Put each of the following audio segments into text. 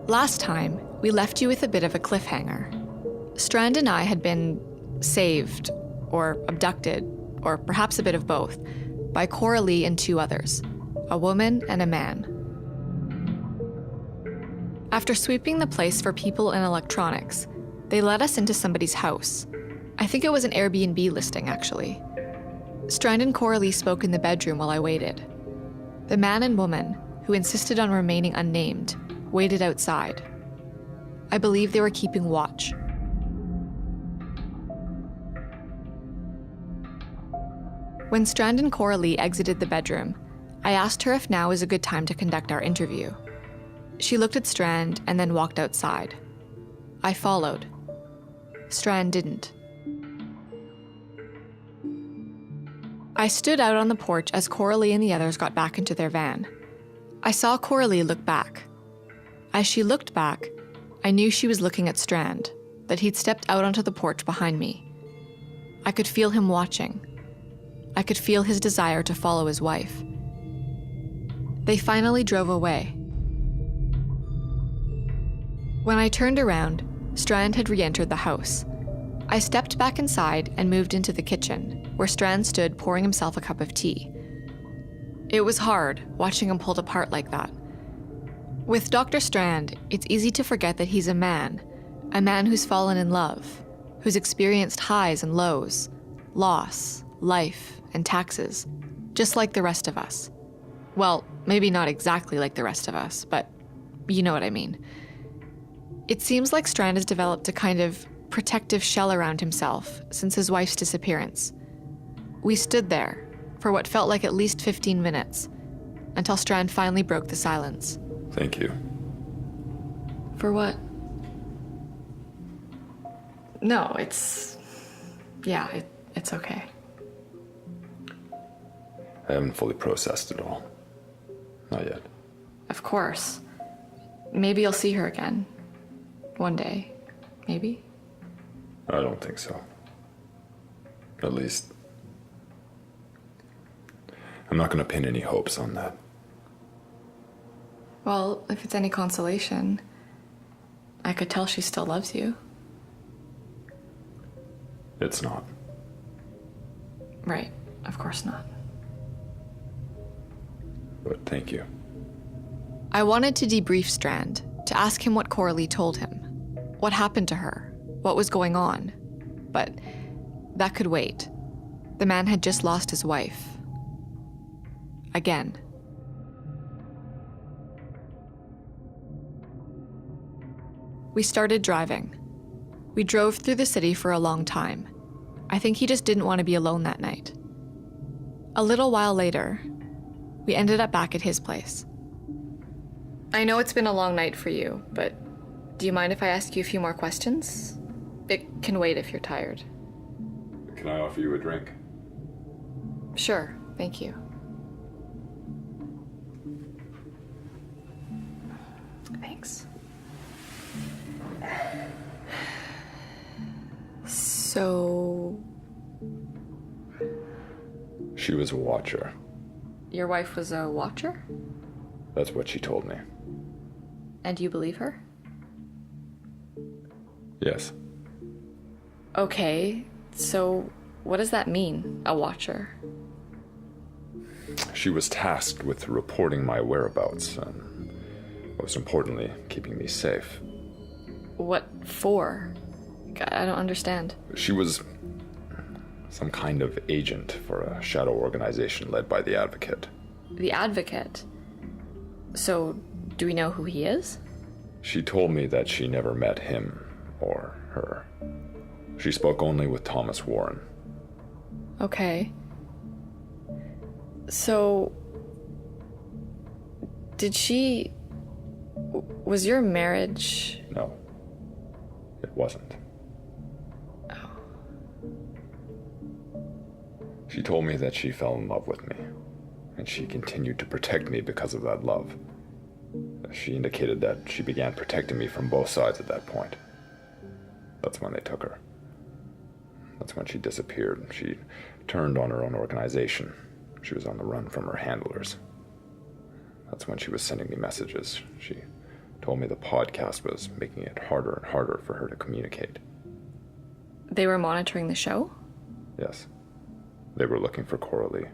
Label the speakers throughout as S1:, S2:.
S1: Last time, we left you with a bit of a cliffhanger. Strand and I had been saved, or abducted, or perhaps a bit of both, by Coralie and two others, a woman and a man. After sweeping the place for people and electronics, they led us into somebody's house. I think it was an Airbnb listing, actually. Strand and Coralie spoke in the bedroom while I waited. The man and woman, who insisted on remaining unnamed, waited outside. I believe they were keeping watch. When Strand and Coralie exited the bedroom, I asked her if now was a good time to conduct our interview. She looked at Strand and then walked outside. I followed. Strand didn't. I stood out on the porch as Coralie and the others got back into their van. I saw Coralie look back. As she looked back, I knew she was looking at Strand, that he'd stepped out onto the porch behind me. I could feel him watching. I could feel his desire to follow his wife. They finally drove away. When I turned around, Strand had re-entered the house. I stepped back inside and moved into the kitchen, where Strand stood pouring himself a cup of tea. It was hard, watching him pulled apart like that. With Dr. Strand, it's easy to forget that he's a man who's fallen in love, who's experienced highs and lows, loss, life, and taxes, just like the rest of us. Well, maybe not exactly like the rest of us, but you know what I mean. It seems like Strand has developed a kind of protective shell around himself since his wife's disappearance. We stood there for what felt like at least 15 minutes, until Strand finally broke the silence.
S2: Thank you.
S1: For what? No, it's okay.
S2: I haven't fully processed it all. Not yet.
S1: Of course. Maybe you'll see her again. One day. Maybe?
S2: I don't think so. At least, I'm not going to pin any hopes on that.
S1: Well, if it's any consolation, I could tell she still loves you.
S2: It's not.
S1: Right. Of course not.
S2: But thank you.
S1: I wanted to debrief Strand, to ask him what Coralie told him. What happened to her? What was going on? But that could wait. The man had just lost his wife. Again. We started driving. We drove through the city for a long time. I think he just didn't want to be alone that night. A little while later, we ended up back at his place. I know it's been a long night for you, but do you mind if I ask you a few more questions? It can wait if you're tired.
S2: Can I offer you a drink?
S1: Sure, thank you. Thanks. So...
S2: She was a watcher.
S1: Your wife was a watcher?
S2: That's what she told me.
S1: And you believe her?
S2: Yes.
S1: Okay, so what does that mean, a watcher?
S2: She was tasked with reporting my whereabouts and, most importantly, keeping me safe.
S1: What for? I don't understand.
S2: She was some kind of agent for a shadow organization led by the Advocate.
S1: The Advocate? So, do we know who he is?
S2: She told me that she never met him or her. She spoke only with Thomas Warren.
S1: Okay. So, was your marriage...
S2: No, it wasn't.
S1: Oh.
S2: She told me that she fell in love with me, and she continued to protect me because of that love. She indicated that she began protecting me from both sides at that point. That's when they took her. That's when she disappeared. She turned on her own organization. She was on the run from her handlers. That's when she was sending me messages. She Told me the podcast was making it harder and harder for her to communicate.
S1: They were monitoring the show?
S2: Yes. They were looking for Coralie.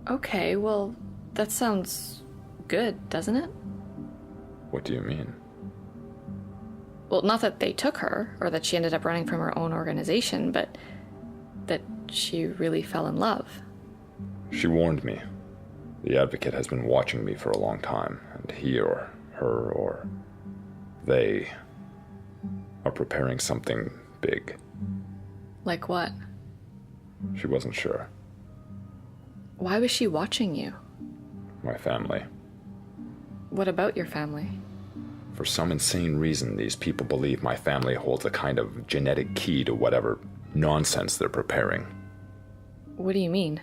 S1: Okay, well, that sounds good, doesn't it?
S2: What do you mean?
S1: Well, not that they took her, or that she ended up running from her own organization, but that she really fell in love.
S2: She warned me. The advocate has been watching me for a long time, and he or her or they are preparing something big.
S1: Like what?
S2: She wasn't sure.
S1: Why was she watching you?
S2: My family.
S1: What about your family?
S2: For some insane reason, these people believe my family holds a kind of genetic key to whatever nonsense they're preparing.
S1: What do you mean?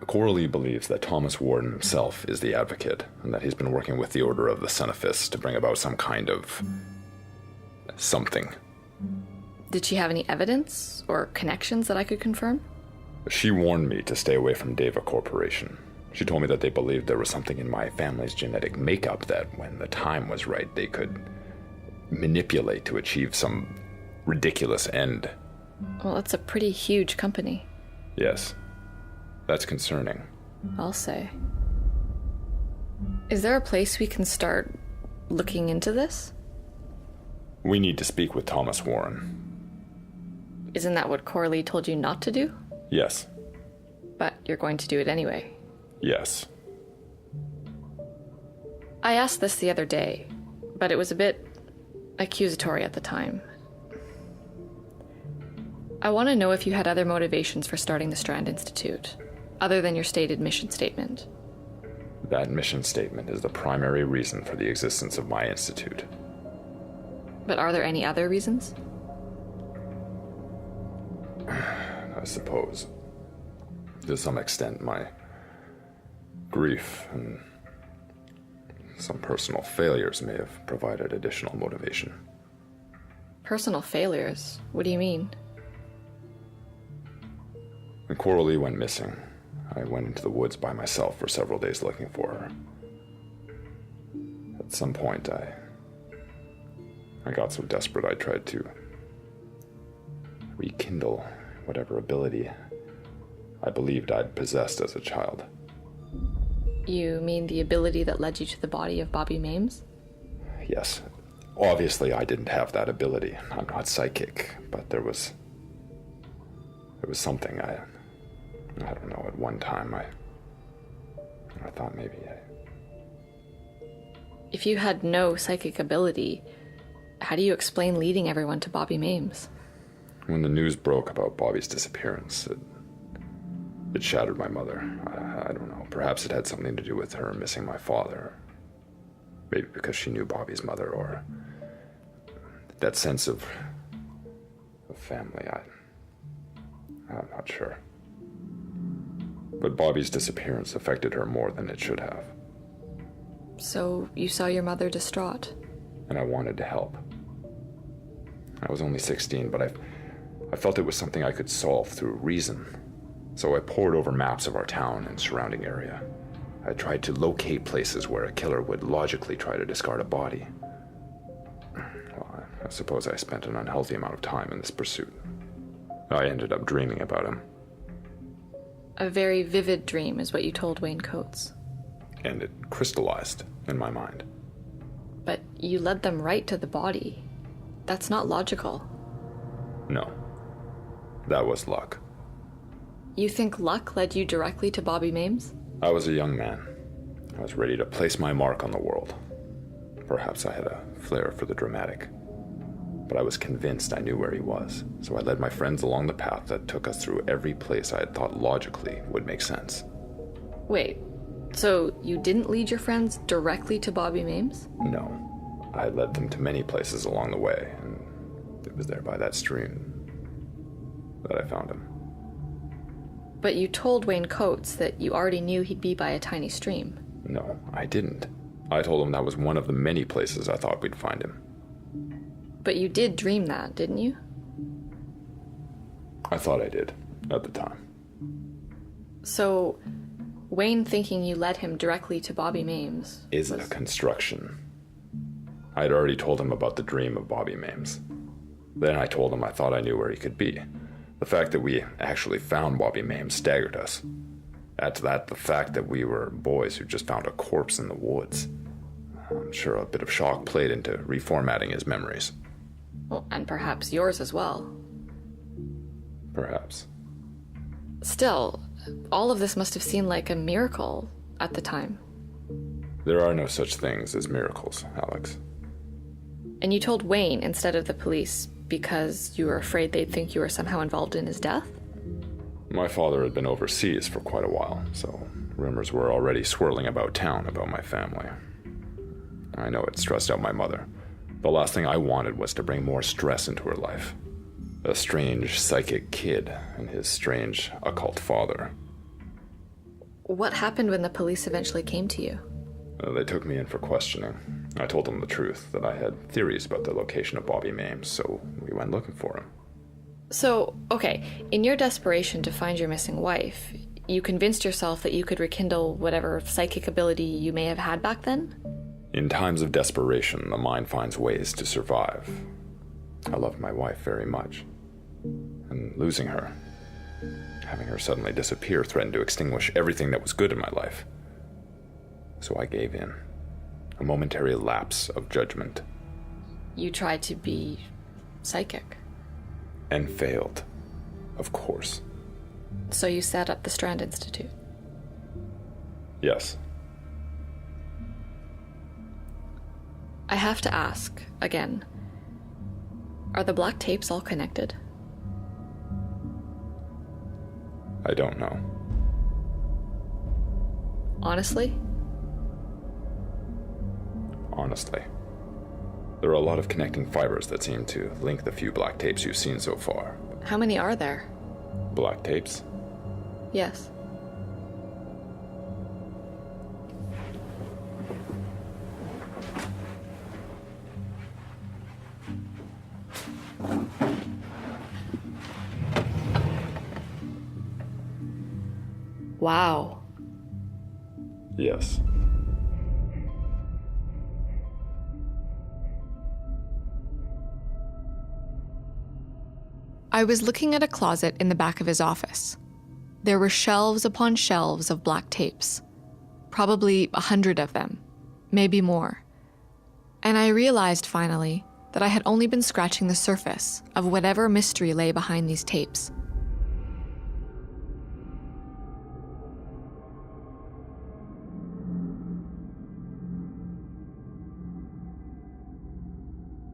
S2: Coralie believes that Thomas Warden himself is the advocate, and that he's been working with the Order of the Cenophis to bring about some kind of something.
S1: Did she have any evidence or connections that I could confirm?
S2: She warned me to stay away from Deva Corporation. She told me that they believed there was something in my family's genetic makeup that, when the time was right, they could manipulate to achieve some ridiculous end.
S1: Well, that's a pretty huge company.
S2: Yes. That's concerning.
S1: I'll say. Is there a place we can start looking into this?
S2: We need to speak with Thomas Warren.
S1: Isn't that what Coralie told you not to do?
S2: Yes.
S1: But you're going to do it anyway.
S2: Yes.
S1: I asked this the other day, but it was a bit accusatory at the time. I want to know if you had other motivations for starting the Strand Institute, other than your stated mission statement.
S2: That mission statement is the primary reason for the existence of my institute.
S1: But are there any other reasons?
S2: I suppose, to some extent, my grief and some personal failures may have provided additional motivation.
S1: Personal failures? What do you mean?
S2: When Coralie went missing, I went into the woods by myself for several days looking for her. At some point, I got so desperate I tried to rekindle whatever ability I believed I'd possessed as a child.
S1: You mean the ability that led you to the body of Bobby Mames?
S2: Yes. Obviously, I didn't have that ability. I'm not psychic, but there was something I don't know, at one time I thought maybe
S1: If you had no psychic ability, how do you explain leading everyone to Bobby Mames?
S2: When the news broke about Bobby's disappearance, it shattered my mother. I don't know. Perhaps it had something to do with her missing my father. Maybe because she knew Bobby's mother, or that sense of family. I'm not sure. But Bobby's disappearance affected her more than it should have.
S1: So you saw your mother distraught?
S2: And I wanted to help. I was only 16, but I felt it was something I could solve through reason. So I pored over maps of our town and surrounding area. I tried to locate places where a killer would logically try to discard a body. Well, I suppose I spent an unhealthy amount of time in this pursuit. I ended up dreaming about him.
S1: A very vivid dream is what you told Wayne Coates.
S2: And it crystallized in my mind.
S1: But you led them right to the body. That's not logical.
S2: No. That was luck.
S1: You think luck led you directly to Bobby Mames?
S2: I was a young man. I was ready to place my mark on the world. Perhaps I had a flair for the dramatic. But I was convinced I knew where he was, so I led my friends along the path that took us through every place I had thought logically would make sense.
S1: Wait, so you didn't lead your friends directly to Bobby Mames?
S2: No. I led them to many places along the way, and it was there by that stream that I found him.
S1: But you told Wayne Coates that you already knew he'd be by a tiny stream.
S2: No, I didn't. I told him that was one of the many places I thought we'd find him.
S1: But you did dream that, didn't you?
S2: I thought I did, at the time.
S1: So, Wayne thinking you led him directly to Bobby Mames
S2: Is a construction. I had already told him about the dream of Bobby Mames. Then I told him I thought I knew where he could be. The fact that we actually found Bobby Mames staggered us. Add to that the fact that we were boys who just found a corpse in the woods. I'm sure a bit of shock played into reformatting his memories.
S1: Well, and perhaps yours as well.
S2: Perhaps.
S1: Still, all of this must have seemed like a miracle at the time.
S2: There are no such things as miracles, Alex.
S1: And you told Wayne instead of the police because you were afraid they'd think you were somehow involved in his death?
S2: My father had been overseas for quite a while, so rumors were already swirling about town about my family. I know it stressed out my mother. The last thing I wanted was to bring more stress into her life. A strange psychic kid and his strange occult father.
S1: What happened when the police eventually came to you?
S2: They took me in for questioning. I told them the truth, that I had theories about the location of Bobby Mames, so we went looking for him.
S1: So, okay, in your desperation to find your missing wife, you convinced yourself that you could rekindle whatever psychic ability you may have had back then?
S2: In times of desperation, the mind finds ways to survive. I loved my wife very much. And losing her, having her suddenly disappear, threatened to extinguish everything that was good in my life. So I gave in. A momentary lapse of judgment.
S1: You tried to be psychic.
S2: And failed, of course.
S1: So you set up the Strand Institute.
S2: Yes.
S1: I have to ask, again, are the black tapes all connected?
S2: I don't know.
S1: Honestly?
S2: Honestly. There are a lot of connecting fibers that seem to link the few black tapes you've seen so far.
S1: How many are there?
S2: Black tapes?
S1: Yes. Wow.
S2: Yes.
S1: I was looking at a closet in the back of his office. There were shelves upon shelves of black tapes, probably 100 of them, maybe more. And I realized finally that I had only been scratching the surface of whatever mystery lay behind these tapes.